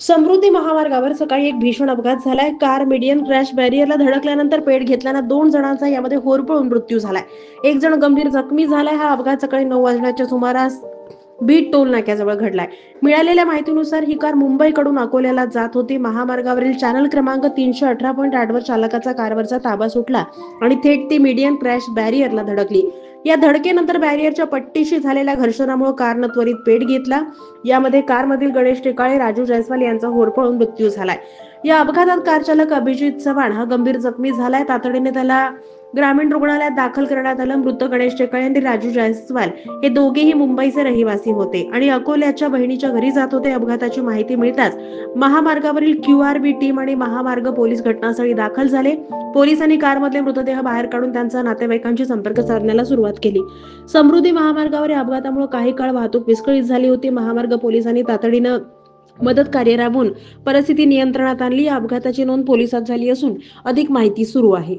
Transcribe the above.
समृद्धी महामार्गावर सकाळी एक भीषण अपघात झालाय। कार मीडियन क्रॅश बॅरियरला धडकल्यानंतर पेट घेतल्यानं 2 जणांचा यामध्ये होरपळून मृत्यू झालाय। एक जण गंभीर जखमी झालाय। हा अपघात सकाळी 9 वाजण्याच्या सुमारास बीट टोल नाक्याजवळ घडलाय। मिळालेल्या माहितीनुसार ही कार मुंबईकडून अकोल्याला जात होती। महामार्गावरील चॅनल क्रमांक 318.8 वर चालकाचा कारवरचा ताबा सुटला आणि थेट ती मीडियन क्रॅश बॅरियरला धडकली। या धडकेनंतर बॅरियरच्या पट्टीशी झालेल्या घर्षणामुळे कारनं त्वरित पेट घेतला। यामध्ये कारमधील गणेश टेकाळे, राजू जयस्वाल यांचा होरपळून मृत्यू झालाय। या अपघातात कार चालक अभिजित चव्हाण हा गंभीर जखमी झालाय। तातडीने त्याला ग्रामीण रुग्णालयात दाखल करण्यात आलं। मृत गणेश टेकाळे आणि राजू जयस्वाल हे दोघेही मुंबईचे रहिवासी होते आणि अकोल्याच्या बहिणीच्या घरी जात होते। अपघाताची माहिती मिळताच महामार्गावरील QRB टीम आणि महामार्ग पोलीस घटनास्थळी दाखल झाले। पोलिसांनी कारमधले मृतदेह बाहेर काढून त्यांच्या नातेवाईकांशी संपर्क साधण्याला सुरुवात केली। समृद्धी महामार्गावर या अपघातामुळे काही काळ वाहतूक विस्कळीत झाली होती। महामार्ग पोलिसांनी तातडीनं मदत कार्य राबवून परिस्थिती नियंत्रणात आणली। या अपघाताची नोंद पोलिसात झाली असून अधिक माहिती सुरू आहे।